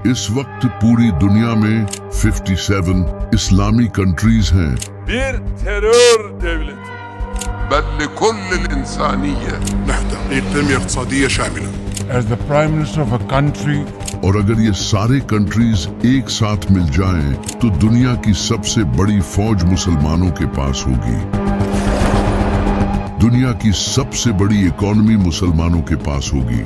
इस वक्त पूरी दुनिया में 57 इस्लामी कंट्रीज हैं। Bir terör devleti. بل لكل الإنسانية نحن تنمية اقتصادية شاملة. As the Prime Minister of a country, और अगर ये सारे कंट्रीज एक साथ मिल जाएं तो दुनिया की सबसे बड़ी फौज मुसलमानों के पास होगी। दुनिया की सबसे बड़ी इकोनॉमी मुसलमानों के पास होगी।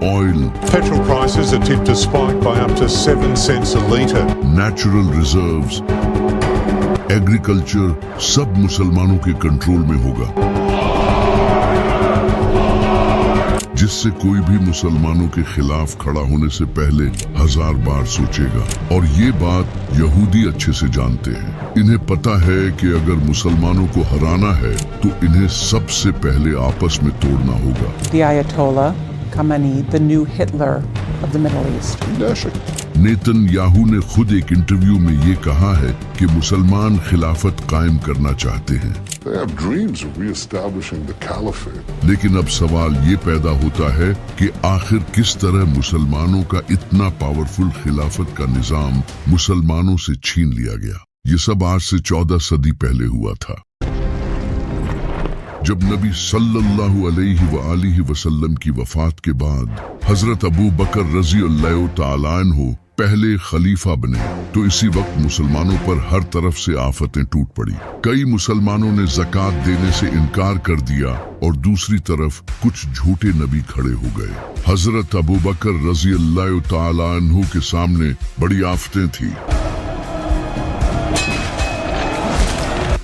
Oil, Petrol prices are tipped to spike by up to 7 cents a litre. Natural reserves, agriculture सब मुसलमानों के कंट्रोल में होगा, जिससे कोई भी मुसलमानों के खिलाफ खड़ा होने से पहले 1000 बार सोचेगा। और ये बात यहूदी अच्छे से जानते हैं। इन्हें पता है कि अगर मुसलमानों को हराना है तो इन्हें सबसे पहले आपस में तोड़ना होगा। The Ayatollah Khamenei, the new Hitler of the Middle East. لا شك. नेतन्याहू ने खुद एक इंटरव्यू में ये कहा है कि मुसलमान खिलाफत कायम करना चाहते हैं। They have dreams of re-establishing the caliphate. लेकिन अब सवाल ये पैदा होता है कि आखिर किस तरह मुसलमानों का इतना पावरफुल खिलाफत का निजाम मुसलमानों से छीन लिया गया। ये सब आज से 14 सदी पहले हुआ था, जब नबी सल्लल्लाहु अलैहि वसल्लम की वफात के बाद हजरत अबू बकर रजी अल्लाह तआला अन्हु पहले खलीफा बने तो इसी वक्त मुसलमानों पर हर तरफ से आफतें टूट पड़ी। कई मुसलमानों ने ज़कात देने से इनकार कर दिया और दूसरी तरफ कुछ झूठे नबी खड़े हो गए। हजरत अबू बकर रजी अल्लाह तआला अन्हु के सामने बड़ी आफतें थी,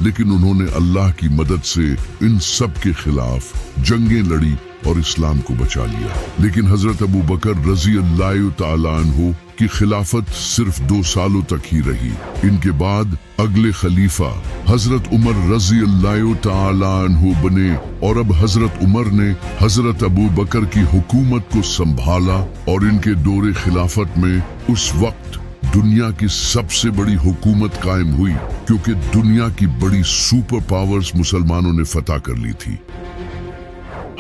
लेकिन उन्होंने अल्लाह की मदद से इन सब के खिलाफ जंगें लड़ी और इस्लाम को बचा लिया। लेकिन हजरत अबू बकर रजी अल्लाह तआला अन्हु की खिलाफत सिर्फ 2 सालों तक ही रही। इनके बाद अगले खलीफा हजरत उमर रजी अल्लाह तआला अन्हु बने और अब हजरत उमर ने हजरत अबू बकर की हुकूमत को संभाला और इनके दौरे खिलाफत में उस वक्त दुनिया की सबसे बड़ी हुकूमत कायम हुई, क्योंकि दुनिया की बड़ी सुपर पावर्स मुसलमानों ने फतह कर ली थी।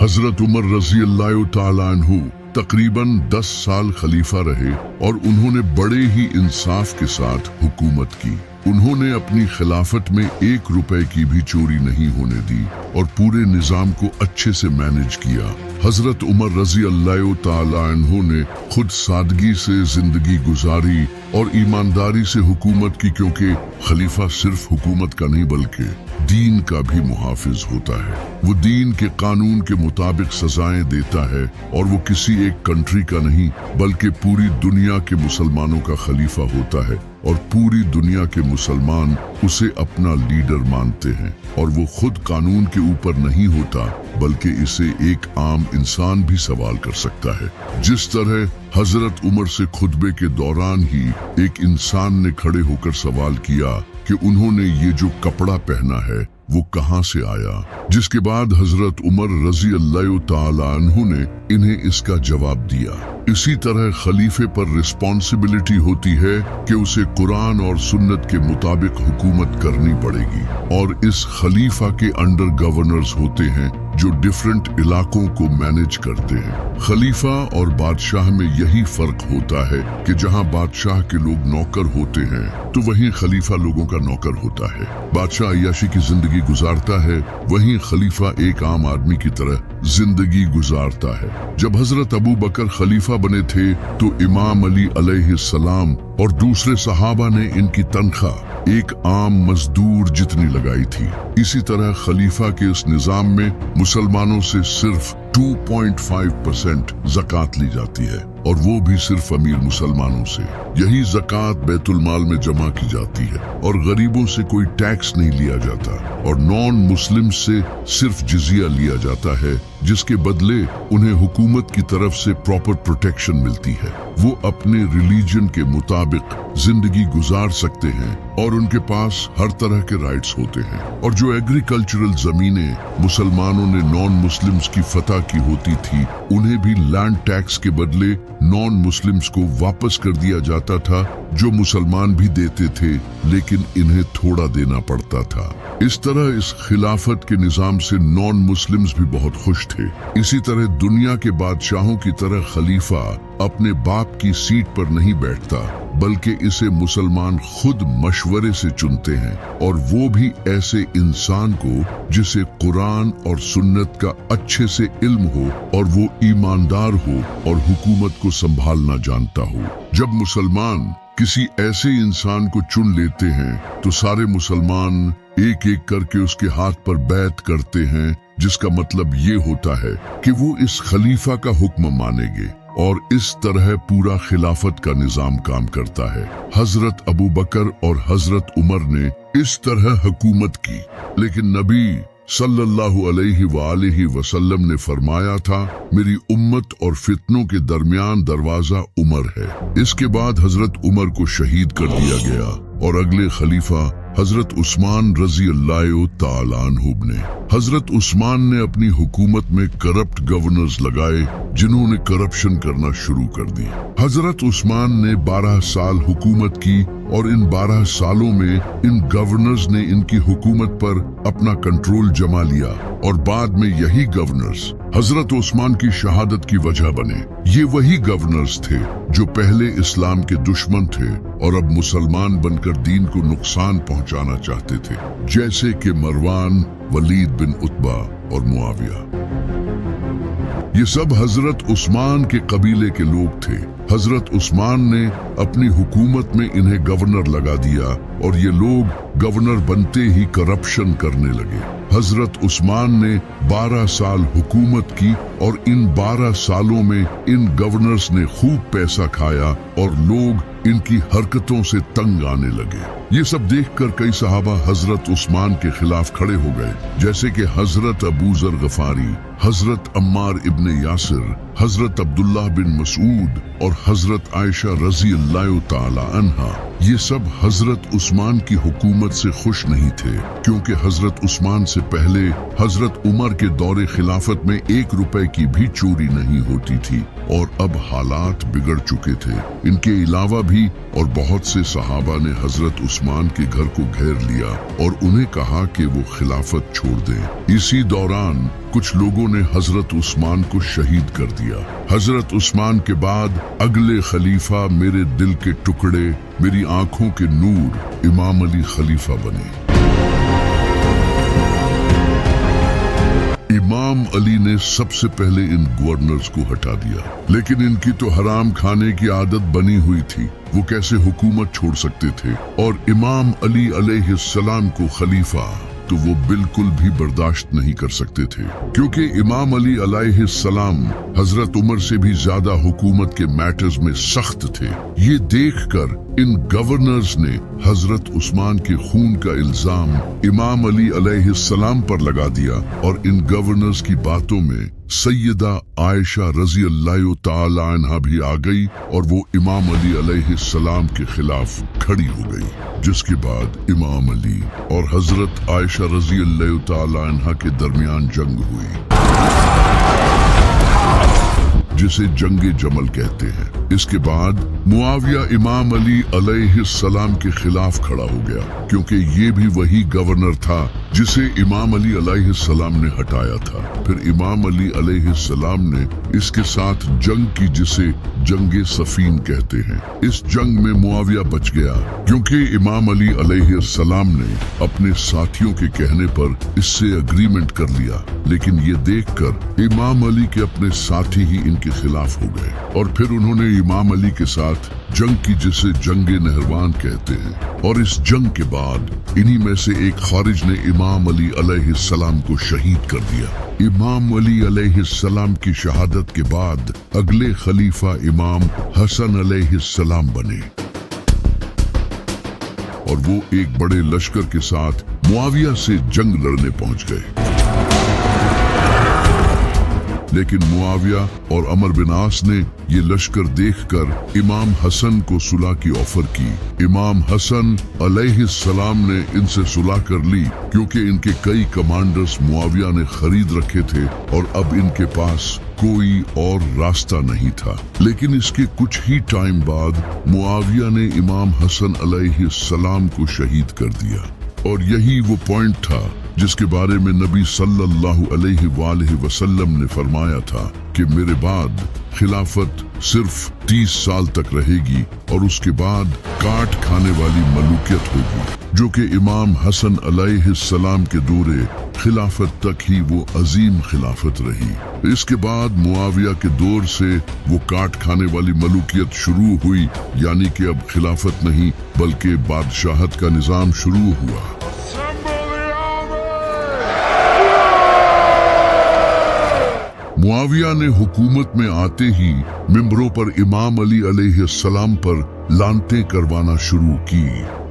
हजरत उमर रजी अल्लाह तआला अन्हु तकरीबन 10 साल खलीफा रहे और उन्होंने बड़े ही इंसाफ के साथ हुकूमत की। उन्होंने अपनी खिलाफत में 1 रुपए की भी चोरी नहीं होने दी और पूरे निजाम को अच्छे से मैनेज किया। हजरत उमर रजी अल्लाह तआला अन्हु ने खुद सादगी से जिंदगी गुजारी और ईमानदारी से हुकूमत की, क्योंकि खलीफा सिर्फ हुकूमत का नहीं बल्कि दीन का भी मुहाफिज होता है। वो दीन के कानून के मुताबिक सजाएं देता है और वो किसी एक कंट्री का नहीं बल्कि पूरी दुनिया के मुसलमानों का खलीफा होता है और पूरी दुनिया के मुसलमान उसे अपना लीडर मानते हैं। और वो खुद कानून के ऊपर नहीं होता बल्कि इसे एक आम इंसान भी सवाल कर सकता है। जिस तरह हजरत उमर से खुतबे के दौरान ही एक इंसान ने खड़े होकर सवाल किया कि उन्होंने ये जो कपड़ा पहना है वो कहां से आया, जिसके बाद हजरत उमर रजी अल्लाह तआला अन्हु ने इन्हें इसका जवाब दिया। इसी तरह खलीफे पर रिस्पॉन्सिबिलिटी होती है कि उसे कुरान और सुन्नत के मुताबिक हुकूमत करनी पड़ेगी और इस खलीफा के अंडर गवर्नर्स होते हैं जो डिफरेंट इलाकों को मैनेज करते हैं। खलीफा और बादशाह में यही फर्क होता है कि जहां बादशाह के लोग नौकर होते हैं तो वहीं खलीफा लोगों का नौकर होता है। बादशाह अय्याशी की जिंदगी गुजारता है, वहीं खलीफा एक आम आदमी की तरह जिंदगी गुजारता है। जब हजरत अबू बकर खलीफा बने थे तो इमाम अली अलैहिस्सलाम और दूसरे सहाबा ने इनकी तनख्वाह एक आम मजदूर जितनी लगाई थी। इसी तरह खलीफा के इस निजाम में मुसलमानों से सिर्फ 2.5% ज़कात ली जाती है और वो भी सिर्फ अमीर मुसलमानों से। यही ज़कात बैतुल माल में जमा की जाती है और गरीबों से कोई टैक्स नहीं लिया जाता और नॉन मुस्लिम से सिर्फ जिजिया लिया जाता है, जिसके बदले उन्हें हुकूमत की तरफ से प्रॉपर प्रोटेक्शन मिलती है। वो अपने रिलीजन के मुताबिक जिंदगी गुजार सकते हैं और उनके पास हर तरह के राइट्स होते हैं। और जो एग्रीकल्चरल जमीनें मुसलमानों ने नॉन मुस्लिम्स की फतह की होती थी, उन्हें भी लैंड टैक्स के बदले नॉन मुस्लिम्स को वापस कर दिया जाता था, जो मुसलमान भी देते थे लेकिन इन्हें थोड़ा देना पड़ता था। इस तरह इस खिलाफत के निजाम से नॉन मुस्लिम्स भी बहुत खुश थे। इसी तरह दुनिया के बादशाहों की तरह खलीफा अपने बाप की सीट पर नहीं बैठता, बल्कि इसे मुसलमान खुद मशवरे से चुनते हैं, और वो भी ऐसे इंसान को जिसे कुरान और सुन्नत का अच्छे से इल्म हो और वो ईमानदार हो और हुकूमत को संभालना जानता हो। जब मुसलमान किसी ऐसे इंसान को चुन लेते हैं तो सारे मुसलमान एक एक करके उसके हाथ पर बैत करते हैं, जिसका मतलब ये होता है कि वो इस खलीफा का हुक्म मानेंगे, और इस तरह पूरा खिलाफत का निजाम काम करता है। हजरत अबू बकर और हजरत उमर ने इस तरह हुकूमत की, लेकिन नबी सल्लल्लाहु अलैहि वसल्लम ने फरमाया था, मेरी उम्मत और फितनों के दरमियान दरवाजा उमर है। इसके बाद हजरत उमर को शहीद कर दिया गया और अगले खलीफा हजरत उस्मान रजी अल्लाह ताला अन्हु ने। हजरत उस्मान ने अपनी हुकूमत में करप्ट गवर्नर्स लगाए, जिन्होंने करप्शन करना शुरू कर दी। हजरत उस्मान ने 12 साल हुकूमत की, और इन 12 सालों में इन गवर्नर्स ने इनकी हुकूमत पर अपना कंट्रोल जमा लिया, और बाद में यही गवर्नर्स हजरत उस्मान की शहादत की वजह बने। ये वही गवर्नर्स थे जो पहले इस्लाम के दुश्मन थे और अब मुसलमान बनकर दीन को नुकसान पहुंचाना चाहते थे, जैसे कि मरवान, वलीद बिन उतबा और मुआविया। ये सब हजरत उस्मान के कबीले के लोग थे। हजरत उस्मान ने अपनी हुकूमत में इन्हें गवर्नर लगा दिया, और ये लोग गवर्नर बनते ही करप्शन करने लगे। हजरत उस्मान ने 12 साल हुकूमत की, और इन 12 सालों में इन गवर्नर्स ने खूब पैसा खाया और लोग इनकी हरकतों से तंग आने लगे। ये सब देखकर कई सहाबा हजरत उस्मान के खिलाफ खड़े हो गए, जैसे कि हजरत अबू जर गफारी, हजरत अम्मार इब्ने यासिर, हजरत अब्दुल्लाह बिन मसूद और हजरत आयशा रजी अल्लाह ताला अन्हा। ये सब हजरत उस्मान की हुकूमत से खुश नहीं थे, क्योंकि हजरत उस्मान से पहले हजरत उमर के दौरे खिलाफत में 1 रुपए की भी चोरी नहीं होती थी, और अब हालात बिगड़ चुके थे। इनके अलावा भी और बहुत से सहाबा ने हजरत उस्मान के घर को घेर लिया और उन्हें कहा कि वो खिलाफत छोड़ दें। इसी दौरान कुछ लोगों ने हजरत उस्मान को शहीद कर दिया। हजरत उस्मान के बाद अगले खलीफा, मेरे दिल के टुकड़े, मेरी आंखों के नूर, इमाम अली खलीफा बने। इमाम अली ने सबसे पहले इन गवर्नर्स को हटा दिया, लेकिन इनकी तो हराम खाने की आदत बनी हुई थी, वो कैसे हुकूमत छोड़ सकते थे। और इमाम अली अलैहिस्सलाम को खलीफा तो वो बिल्कुल भी बर्दाश्त नहीं कर सकते थे, क्योंकि इमाम अली अलैहिस्सलाम हजरत उमर से भी ज्यादा हुकूमत के मैटर्स में सख्त थे। ये देखकर इन गवर्नर्स ने हजरत उस्मान के खून का इल्जाम इमाम अली अलैहिस्सलाम पर लगा दिया, और इन गवर्नर्स की बातों में सैयदा आयशा रजी अल्लाह ताला अन्हा भी आ गई, और वो इमाम अली अलैहिस्सलाम के खिलाफ खड़ी हो गई, जिसके बाद इमाम अली और हजरत आयशा रजी अल्लाह ताला अन्हा के दरमियान जंग हुई, जिसे जंगे जमल कहते हैं। इसके बाद मुआविया इमाम अली अलैहिस्सलाम के खिलाफ खड़ा हो गया, क्योंकि ये भी वही गवर्नर था जिसे इमाम अली अलैहिस्सलाम ने हटाया था। फिर इमाम अली अलैहिस्सलाम ने इसके साथ जंग की, जिसे जंगे सफीन कहते हैं। इस जंग में मुआविया बच गया, क्योंकि इमाम अली अलैहिस्सलाम ने अपने साथियों के कहने पर इससे अग्रीमेंट कर लिया, लेकिन ये देखकर इमाम अली के अपने साथी ही इनके खिलाफ हो गए, और फिर उन्होंने इमाम अली के साथ जंग की, जिसे जंगे नहरवान कहते हैं। और इस जंग के बाद इन्हीं में से एक खारिज ने इमाम अली अलैहिस्सलाम को शहीद कर दिया। इमाम अली अलैहिस्सलाम की शहादत के बाद अगले खलीफा इमाम हसन अलैहिस्सलाम बने, और वो एक बड़े लश्कर के साथ मुआविया से जंग लड़ने पहुंच गए। लेकिन मुआविया और अमर बिन आस ने ये लश्कर देखकर इमाम हसन को सुलह की ऑफर की। इमाम हसन अलैहिस्सलाम ने इनसे सुलह कर ली क्योंकि इनके कई कमांडर्स मुआविया ने खरीद रखे थे और अब इनके पास कोई और रास्ता नहीं था। लेकिन इसके कुछ ही टाइम बाद मुआविया ने इमाम हसन अलैहिस्सलाम को शहीद कर दिया और यही वो पॉइंट था जिसके बारे में नबी सल्लल्लाहु अलैहि वसल्लम ने फरमाया था कि मेरे बाद खिलाफत सिर्फ 30 साल तक रहेगी और उसके बाद काट खाने वाली मलूकियत होगी, जो कि इमाम हसन अलैहिस्सलाम के दौरे खिलाफत तक ही वो अजीम खिलाफत रही। इसके बाद मुआविया के दौर से वो काट खाने वाली मलूकियत शुरू हुई, यानी कि अब खिलाफत नहीं बल्कि बादशाहत का निजाम शुरू हुआ। मुआविया ने हुकूमत में आते ही मिंबरों पर इमाम अली अलैहिस्सलाम पर लानतें करवाना शुरू की।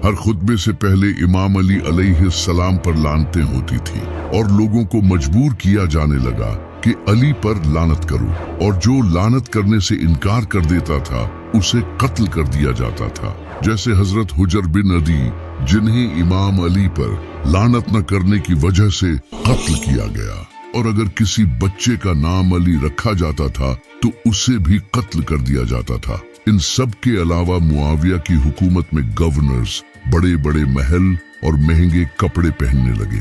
हर खुतबे से पहले इमाम अली अलैहिस्सलाम पर लानतें होती थी और लोगों को मजबूर किया जाने लगा कि अली पर लानत करो, और जो लानत करने से इनकार कर देता था उसे कत्ल कर दिया जाता था। जैसे हजरत हुजर बिन अदी, जिन्हें इमाम अली पर लानत न करने की वजह से कत्ल किया गया, और अगर किसी बच्चे का नाम अली रखा जाता था तो उसे भी कत्ल कर दिया जाता था। इन सब के अलावा मुआविया की हुकूमत में गवर्नर्स बड़े बड़े महल और महंगे कपड़े पहनने लगे।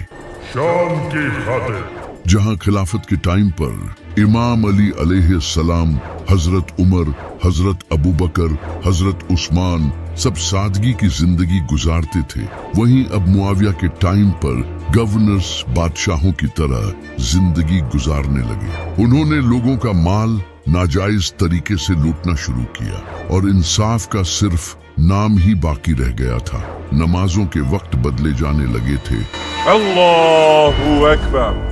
शान की खातिर जहां खिलाफत के टाइम पर इमाम अली अलैहिस्सलाम, हजरत उमर, हजरत अबू बकर, हजरत उस्मान सब सादगी की जिंदगी गुजारते थे, वहीं अब मुआविया के टाइम पर गवर्नर्स बादशाहों की तरह जिंदगी गुजारने लगे। उन्होंने लोगों का माल नाजायज तरीके से लूटना शुरू किया और इंसाफ का सिर्फ नाम ही बाकी रह गया था। नमाजों के वक्त बदले जाने लगे थे अल्लाहु अकबर,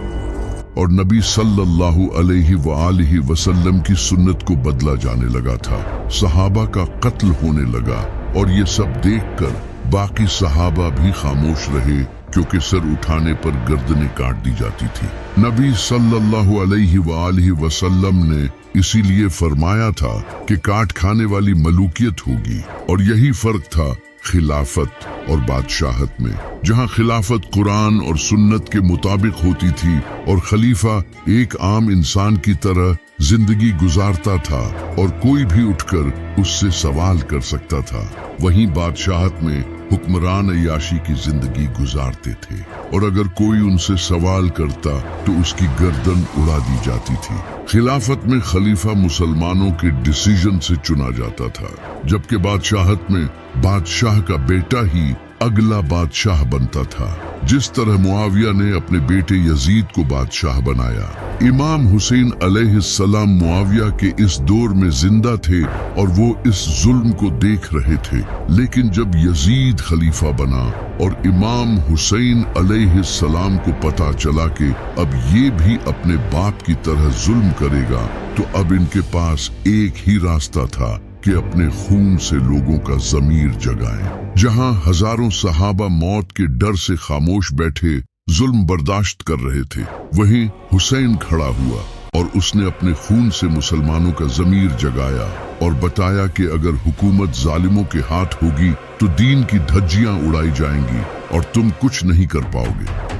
और नबी सल्लल्लाहु अलैहि वसल्लम की सुन्नत को बदला जाने लगा था। सहाबा का कत्ल होने लगा और ये सब देखकर बाकी सहाबा भी खामोश रहे, क्योंकि सर उठाने पर गर्दनें काट दी जाती थी। नबी सल्लल्लाहु अलैहि वसल्लम ने इसीलिए फरमाया था कि काट खाने वाली मलूकियत होगी, और यही फर्क था खिलाफत और बादशाहत में। जहां खिलाफत कुरान और सुन्नत के मुताबिक होती थी और खलीफा एक आम इंसान की तरह जिंदगी गुजारता था और कोई भी उठकर उससे सवाल कर सकता था, वहीं बादशाहत में हुक्मरान अय्याशी की जिंदगी गुजारते थे और अगर कोई उनसे सवाल करता तो उसकी गर्दन उड़ा दी जाती थी। खिलाफत में खलीफा मुसलमानों के डिसीजन से चुना जाता था, जबकि बादशाहत में बादशाह का बेटा ही अगला बादशाह बनता था। जिस तरह मुआविया ने अपने बेटे यजीद को बादशाह बनाया, इमाम हुसैन अलैहिस्सलाम मुआविया के इस दौर में जिंदा थे और वो इस जुल्म को देख रहे थे। लेकिन जब यजीद खलीफा बना और इमाम हुसैन अलैहिस्सलाम को पता चला कि अब ये भी अपने बाप की तरह जुल्म करेगा, तो अब इनके पास एक ही रास्ता था कि अपने खून से लोगों का ज़मीर जगाएं। जहां हजारों सहाबा मौत के डर से खामोश बैठे जुल्म बर्दाश्त कर रहे थे, वहीं हुसैन खड़ा हुआ और उसने अपने खून से मुसलमानों का ज़मीर जगाया और बताया कि अगर हुकूमत जालिमों के हाथ होगी तो दीन की धज्जियां उड़ाई जाएंगी और तुम कुछ नहीं कर पाओगे।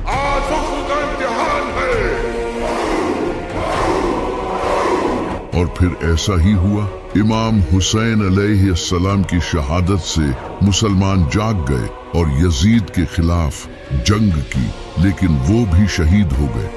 और फिर ऐसा ही हुआ। इमाम हुसैन अलैहिस्सलाम की शहादत से मुसलमान जाग गए और यजीद के खिलाफ जंग की, लेकिन वो भी शहीद हो गए।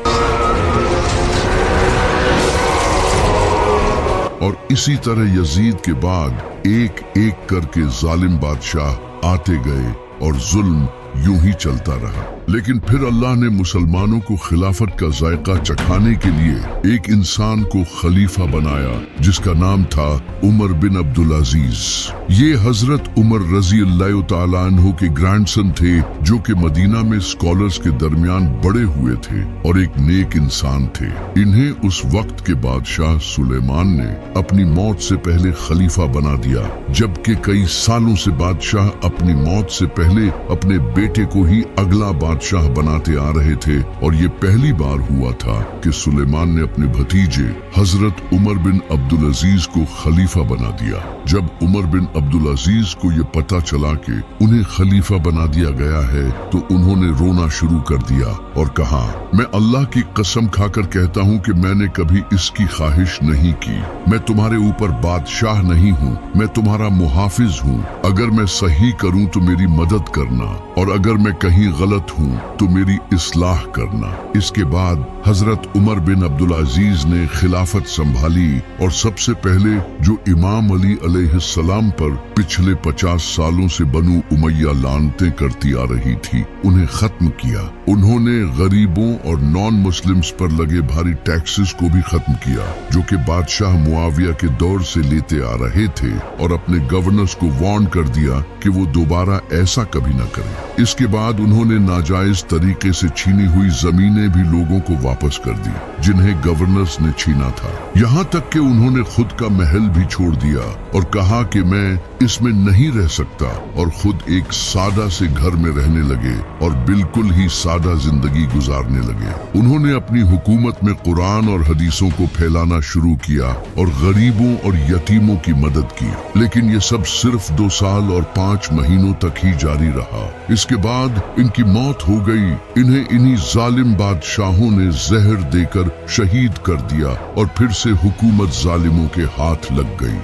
और इसी तरह यजीद के बाद एक एक करके जालिम बादशाह आते गए और जुल्म यूं ही चलता रहा। लेकिन फिर अल्लाह ने मुसलमानों को खिलाफत का जायका चखाने के लिए एक इंसान को खलीफा बनाया जिसका नाम था उमर बिन अब्दुल अजीज। ये हजरत उमर रजी अल्लाह तआला अन्हु के ग्रैंडसन थे, जो कि मदीना में स्कॉलर्स के दरमियान बड़े हुए थे और एक नेक इंसान थे। इन्हें उस वक्त के बादशाह सुलेमान ने अपनी मौत से पहले खलीफा बना दिया, जबकि कई सालों से बादशाह अपनी मौत से पहले अपने बेटे को ही अगला बादशाह बनाते आ रहे थे और ये पहली बार हुआ था कि सुलेमान ने अपने भतीजे हजरत उमर बिन अब्दुल अजीज को खलीफा बना दिया। जब उमर बिन अब्दुल अजीज को ये पता चला कि उन्हें खलीफा बना दिया गया है तो उन्होंने रोना शुरू कर दिया और कहा, मैं अल्लाह की कसम खाकर कहता हूँ कि मैंने कभी इसकी ख्वाहिश नहीं की। मैं तुम्हारे ऊपर बादशाह नहीं हूँ, मैं तुम्हारा मुहाफिज हूँ। अगर मैं सही करूँ तो मेरी मदद करना और अगर मैं कहीं गलत हूँ तो मेरी इस्लाह करना। इसके बाद हजरत उमर बिन अब्दुल अजीज ने खिलाफत संभाली और सबसे पहले जो इमाम अली अलैहिस्सलाम पर पिछले 50 सालों से बनु उमैया लानतें करती आ रही थी उन्हें खत्म किया। उन्होंने गरीबों और नॉन मुस्लिम्स पर लगे भारी टैक्सेस को भी खत्म किया जो कि बादशाह मुआविया के दौर से लेते आ रहे थे और अपने गवर्नर्स को वार्न कर दिया कि वो दोबारा ऐसा कभी न करें। इसके बाद उन्होंने नाजायज तरीके से छीनी हुई जमीनें भी लोगों को वापस कर दी जिन्हें गवर्नर्स ने छीना था। यहाँ तक कि उन्होंने खुद का महल भी छोड़ दिया और कहा कि मैं इसमें नहीं रह सकता और खुद एक सादा से घर में रहने लगे और बिल्कुल ही सादा जिंदगी गुजारने लगे। उन्होंने अपनी हुकूमत में कुरान और हदीसों को फैलाना शुरू किया और गरीबों और यतीमों की मदद की, लेकिन ये सब सिर्फ 2 साल और 5 महीनों तक ही जारी रहा। इसके बाद इनकी मौत हो गई। इन्हें इन्हीं जालिम बादशाहों ने जहर देकर शहीद कर दिया और फिर से हुकूमत जालिमों के हाथ लग गई।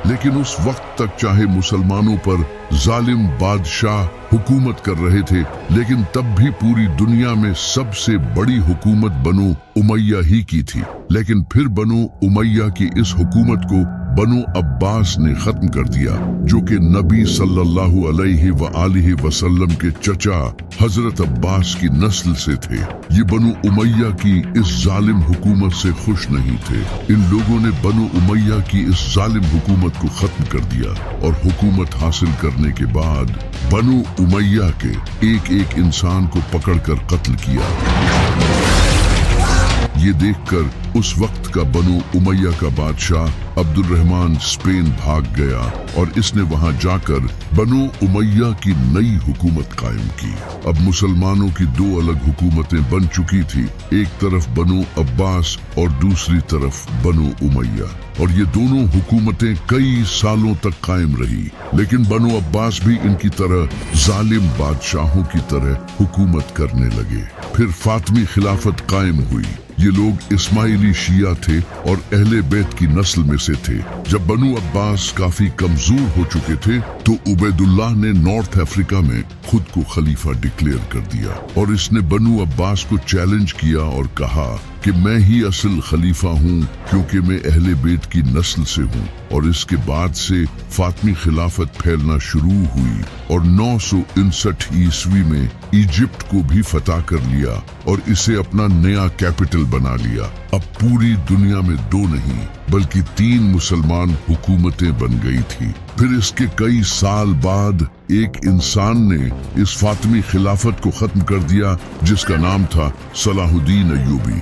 लेकिन उस वक्त तक चाहे मुसलमानों पर जालिम बादशाह हुकूमत कर रहे थे, लेकिन तब भी पूरी दुनिया में सबसे बड़ी हुकूमत बनु उमैया ही की थी। लेकिन फिर बनु उमैया की इस हुकूमत को बनु अब्बास ने खत्म कर दिया जो कि नबी सल्लल्लाहु अलैहि वसल्लम के चचा हजरत अब्बास की नस्ल से थे। ये बनु उमैया की इस जालिम हुकूमत से खुश नहीं थे। इन लोगों ने बनु उमैया की इस जालिम हुकूमत को खत्म कर दिया और हुकूमत हासिल करने के बाद बनु उमैया के एक एक इंसान को पकड़कर कत्ल किया। ये देखकर उस वक्त का बनु उमैया का बादशाह अब्दुल रहमान स्पेन भाग गया और इसने वहां जाकर बनु उमैया की नई हुकूमत कायम की। अब मुसलमानों की 2 अलग हुकूमतें बन चुकी थी, एक तरफ बनु अब्बास और दूसरी तरफ बनु उमैया, और ये दोनों हुकूमतें कई सालों तक कायम रही। लेकिन बनु अब्बास भी इनकी तरह जालिम बादशाहों की तरह हुकूमत करने लगे। फिर फातमी खिलाफत कायम हुई। ये लोग इस्माइली शिया थे और अहले बैत की नस्ल में से थे। जब बनु अब्बास काफी कमजोर हो चुके थे तो उबैदुल्लाह ने नॉर्थ अफ्रीका में खुद को खलीफा डिक्लेयर कर दिया और इसने बनु अब्बास को चैलेंज किया और कहा कि मैं ही असल खलीफा हूँ क्योंकि मैं अहले बैत की नस्ल से हूँ। और इसके बाद से फातमी खिलाफत फैलना शुरू हुई और 959 ईस्वी में इजिप्ट को भी फतह कर लिया और इसे अपना नया कैपिटल बना लिया। अब पूरी दुनिया में 2 नहीं बल्कि 3 मुसलमान हुकूमतें बन गई थी। फिर इसके कई साल बाद एक इंसान ने इस फातमी खिलाफत को खत्म कर दिया जिसका नाम था सलाहुद्दीन अय्यूबी।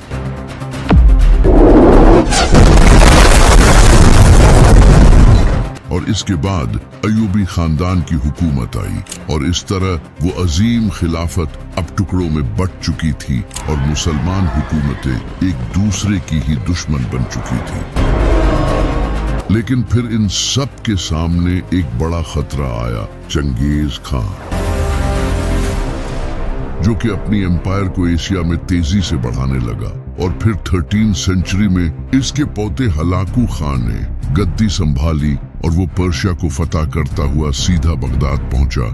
और इसके बाद अय्यूबी खानदान की हुकूमत आई और इस तरह वो अजीम खिलाफत अब टुकड़ों में बट चुकी थी और मुसलमान हुकूमतें एक दूसरे की ही दुश्मन बन चुकी थी। लेकिन फिर इन सब के सामने एक बड़ा खतरा आया, चंगेज खान, जो कि अपनी एम्पायर को एशिया में तेजी से बढ़ाने लगा। और फिर 13वीं सेंचुरी में इसके पोते हलाकू खान ने गद्दी संभाली और वो पर्शिया को फतह करता हुआ सीधा बगदाद पहुंचा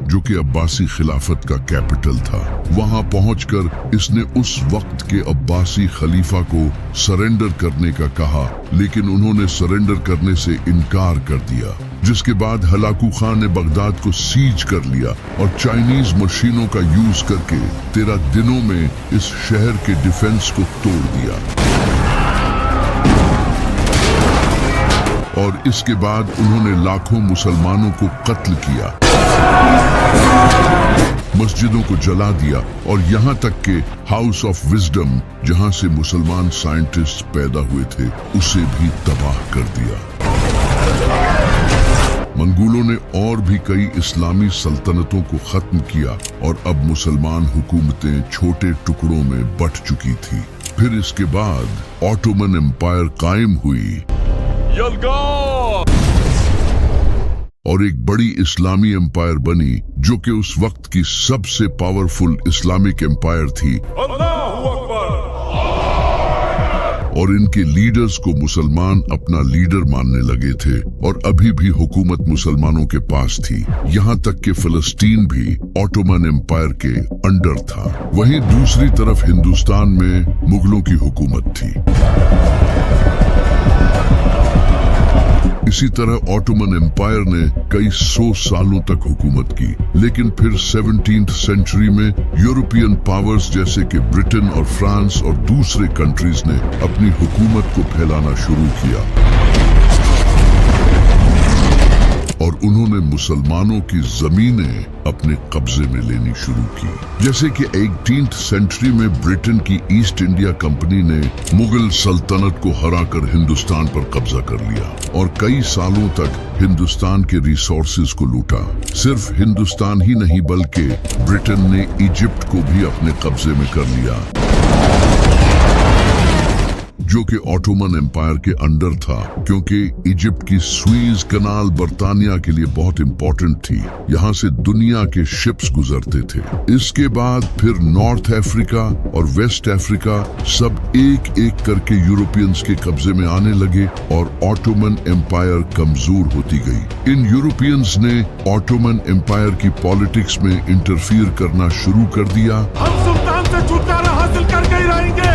जो कि अब्बासी खिलाफत का कैपिटल था। वहां पहुंचकर इसने उस वक्त के अब्बासी खलीफा को सरेंडर करने का कहा, लेकिन उन्होंने सरेंडर करने से इनकार कर दिया। जिसके बाद हलाकू खान ने बगदाद को सीज कर लिया और चाइनीज मशीनों का यूज करके 13 दिनों में इस शहर के डिफेंस को तोड़ दिया। और इसके बाद उन्होंने लाखों मुसलमानों को कत्ल किया, मस्जिदों को जला दिया और यहाँ तक कि हाउस ऑफ विजडम जहाँ से मुसलमान साइंटिस्ट पैदा हुए थे उसे भी तबाह कर दिया। मंगोलों ने और भी कई इस्लामी सल्तनतों को खत्म किया और अब मुसलमान हुकूमतें छोटे टुकड़ों में बंट चुकी थी। फिर इसके बाद ऑटोमन एम्पायर कायम हुई और एक बड़ी इस्लामी एम्पायर बनी जो कि उस वक्त की सबसे पावरफुल इस्लामिक एम्पायर थी और इनके लीडर्स को मुसलमान अपना लीडर मानने लगे थे और अभी भी हुकूमत मुसलमानों के पास थी। यहाँ तक कि फिलिस्तीन भी ऑटोमन एम्पायर के अंडर था। वहीं दूसरी तरफ हिंदुस्तान में मुगलों की हुकूमत थी। इसी तरह ऑटोमन एम्पायर ने कई 100 सालों तक हुकूमत की, लेकिन फिर 17th सेंचुरी में यूरोपियन पावर्स जैसे कि ब्रिटेन और फ्रांस और दूसरे कंट्रीज ने अपनी हुकूमत को फैलाना शुरू किया और उन्होंने मुसलमानों की जमीनें अपने कब्जे में लेनी शुरू की। जैसे कि 18th सेंचुरी में ब्रिटेन की ईस्ट इंडिया कंपनी ने मुगल सल्तनत को हराकर हिंदुस्तान पर कब्जा कर लिया और कई सालों तक हिंदुस्तान के रिसोर्सेज को लूटा। सिर्फ हिंदुस्तान ही नहीं बल्कि ब्रिटेन ने इजिप्ट को भी अपने कब्जे में कर लिया, जो कि ऑटोमन एम्पायर के अंडर था, क्योंकि इजिप्ट की स्वीज कनाल बर्तानिया के लिए बहुत इंपॉर्टेंट थी। यहाँ से दुनिया के शिप्स गुजरते थे। इसके बाद फिर नॉर्थ अफ्रीका और वेस्ट अफ्रीका सब एक एक करके यूरोपियंस के कब्जे में आने लगे और ऑटोमन एम्पायर कमजोर होती गई। इन यूरोपियंस ने ऑटोमन एम्पायर की पॉलिटिक्स में इंटरफियर करना शुरू कर दिया। हम सुल्तान से छुटकारा हासिल करके ही रहेंगे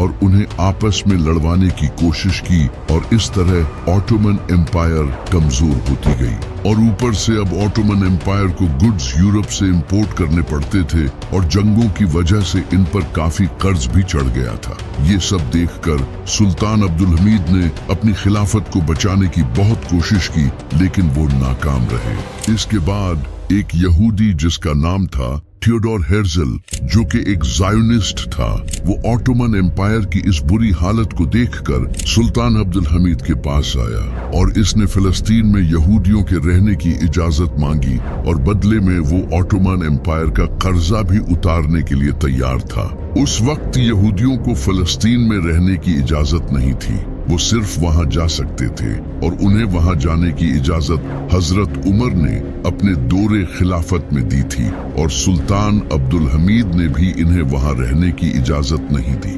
और उन्हें आपस में लड़वाने की कोशिश की और इस तरह ऑटोमन एम्पायर कमजोर होती गई। और ऊपर से अब ऑटोमन एम्पायर को गुड्स यूरोप से इंपोर्ट करने पड़ते थे और जंगों की वजह से इन पर काफी कर्ज भी चढ़ गया था। ये सब देखकर सुल्तान अब्दुल हमीद ने अपनी खिलाफत को बचाने की बहुत कोशिश की, लेकिन वो नाकाम रहे। इसके बाद एक यहूदी जिसका नाम था थियोडोर हेर्जल, जो कि एक जायोनिस्ट था, वो ऑटोमन एम्पायर की इस बुरी हालत को देखकर सुल्तान अब्दुल हमीद के पास आया और इसने फिलिस्तीन में यहूदियों के रहने की इजाजत मांगी और बदले में वो ऑटोमन एम्पायर का कर्जा भी उतारने के लिए तैयार था। उस वक्त यहूदियों को फिलिस्तीन में रहने की इजाजत नहीं थी, वो सिर्फ वहां जा सकते थे और उन्हें वहां जाने की इजाजत हजरत उमर ने अपने दौरे खिलाफत में दी थी और सुल्तान अब्दुल हमीद ने भी इन्हें वहां रहने की इजाजत नहीं दी।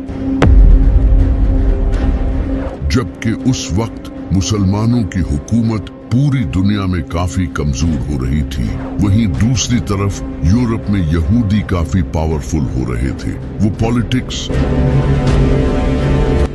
जबकि उस वक्त मुसलमानों की हुकूमत पूरी दुनिया में काफी कमजोर हो रही थी, वहीं दूसरी तरफ यूरोप में यहूदी काफी पावरफुल हो रहे थे। वो पॉलिटिक्स,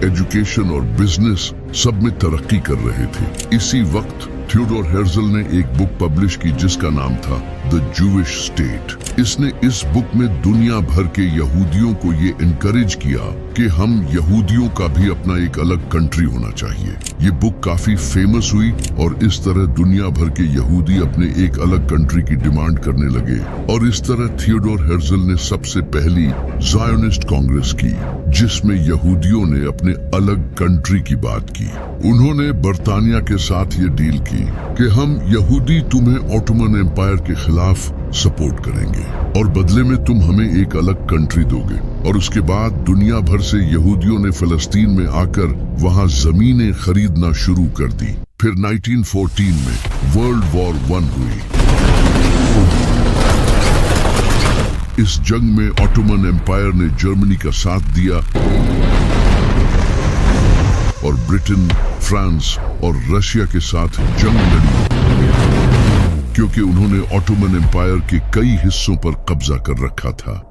एजुकेशन और बिजनेस सब में तरक्की कर रहे थे। इसी वक्त थियोडोर हेर्जल ने एक बुक पब्लिश की जिसका नाम था द जूविश स्टेट। इसने इस बुक में दुनिया भर के यहूदियों को ये इनकरेज किया कि हम यहूदियों का भी अपना एक अलग कंट्री होना चाहिए। ये बुक काफी फेमस हुई और इस तरह दुनिया भर के यहूदी अपने एक अलग कंट्री की डिमांड करने लगे और इस तरह थियोडोर हेर्जल ने सबसे पहली जायोनिस्ट कांग्रेस की, जिसमें यहूदियों ने अपने अलग कंट्री की बात की। उन्होंने बर्तानिया के साथ ये डील की कि हम यहूदी तुम्हें ऑटोमन एम्पायर के खिलाफ सपोर्ट करेंगे और बदले में तुम हमें एक अलग कंट्री दोगे। और उसके बाद दुनिया भर से यहूदियों ने फिलिस्तीन में आकर वहां जमीनें खरीदना शुरू कर दी। फिर 1914 में वर्ल्ड वॉर 1 हुई। इस जंग में ऑटोमन एम्पायर ने जर्मनी का साथ दिया और ब्रिटेन, फ्रांस और रशिया के साथ जंग लड़ी, क्योंकि उन्होंने ऑटोमन एम्पायर के कई हिस्सों पर कब्जा कर रखा था।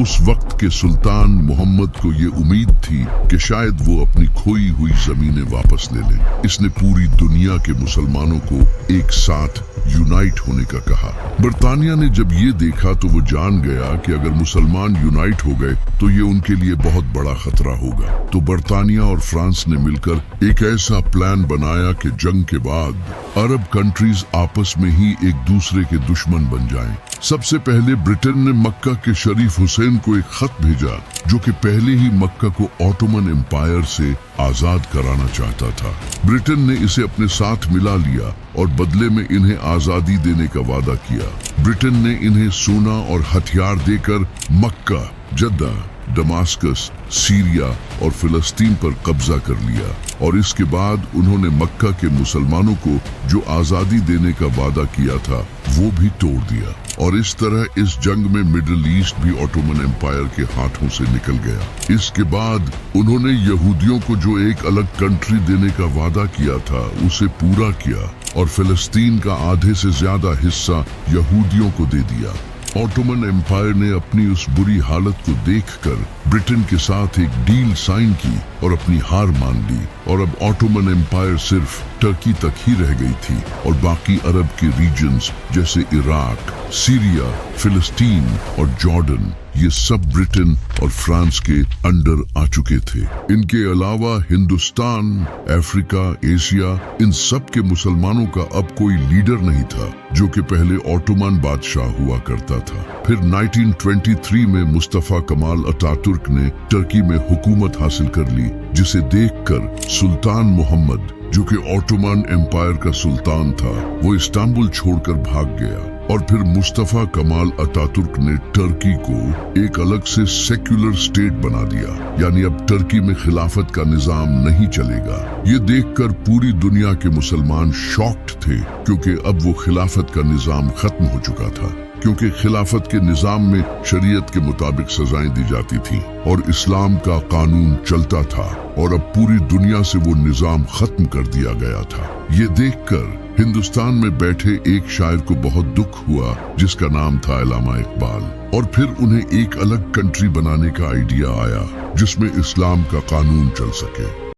उस वक्त के सुल्तान मोहम्मद को ये उम्मीद थी कि शायद वो अपनी खोई हुई जमीनें वापस ले लें। इसने पूरी दुनिया के मुसलमानों को एक साथ यूनाइट होने का कहा। बर्तानिया ने जब ये देखा तो वो जान गया कि अगर मुसलमान यूनाइट हो गए तो ये उनके लिए बहुत बड़ा खतरा होगा। तो बर्तानिया और फ्रांस ने मिलकर एक ऐसा प्लान बनाया कि जंग के बाद अरब कंट्रीज आपस में ही एक दूसरे के दुश्मन बन जाएं। सबसे पहले ब्रिटेन ने मक्का के शरीफ हुसैन ब्रिटेन को एक खत भेजा जो कि पहले ही मक्का को ऑटोमन एम्पायर से आजाद कराना चाहता था। ब्रिटेन ने इसे अपने साथ मिला लिया और बदले में इन्हें आजादी देने का वादा किया। ब्रिटेन ने इन्हें सोना और हथियार देकर मक्का, जद्दा, दमास्कस, सीरिया और फिलिस्तीन पर कब्जा कर लिया और इसके बाद उन्होंने मक्का के मुसलमानों को जो आजादी देने का वादा किया था वो भी तोड़ दिया और इस तरह इस जंग में मिडिल ईस्ट भी ऑटोमन एम्पायर के हाथों से निकल गया। इसके बाद उन्होंने यहूदियों को जो एक अलग कंट्री देने का वादा किया था उसे पूरा किया और फिलिस्तीन का आधे से ज्यादा हिस्सा यहूदियों को दे दिया। ऑटोमन एम्पायर ने अपनी उस बुरी हालत को देखकर ब्रिटेन के साथ एक डील साइन की और अपनी हार मान ली और अब ऑटोमन एम्पायर सिर्फ टर्की तक ही रह गई थी और बाकी अरब के रीजन्स जैसे इराक, सीरिया, फिलिस्तीन और जॉर्डन ये सब ब्रिटेन और फ्रांस के अंडर आ चुके थे। इनके अलावा हिंदुस्तान, अफ्रीका, एशिया, इन सब के मुसलमानों का अब कोई लीडर नहीं था जो कि पहले ऑटोमन बादशाह हुआ करता था। फिर 1923 में मुस्तफा कमाल अतातुर्क ने टर्की में हुकूमत हासिल कर ली जिसे देखकर सुल्तान मोहम्मद जो कि ऑटोमन एम्पायर का सुल्तान था वो इस्तांबुल छोड़कर भाग गया और फिर मुस्तफा कमाल अतातुर्क ने टर्की को एक अलग से सेक्युलर स्टेट बना दिया, यानी अब टर्की में खिलाफत का निजाम नहीं चलेगा। ये देखकर पूरी दुनिया के मुसलमान शॉक्ड थे क्योंकि अब वो खिलाफत का निजाम खत्म हो चुका था, क्योंकि खिलाफत के निजाम में शरीयत के मुताबिक सजाएं दी जाती थी और इस्लाम का कानून चलता था और अब पूरी दुनिया से वो निजाम खत्म कर दिया गया था। ये देखकर हिंदुस्तान में बैठे एक शायर को बहुत दुख हुआ जिसका नाम था अल्लामा इकबाल और फिर उन्हें एक अलग कंट्री बनाने का आइडिया आया जिसमें इस्लाम का कानून चल सके।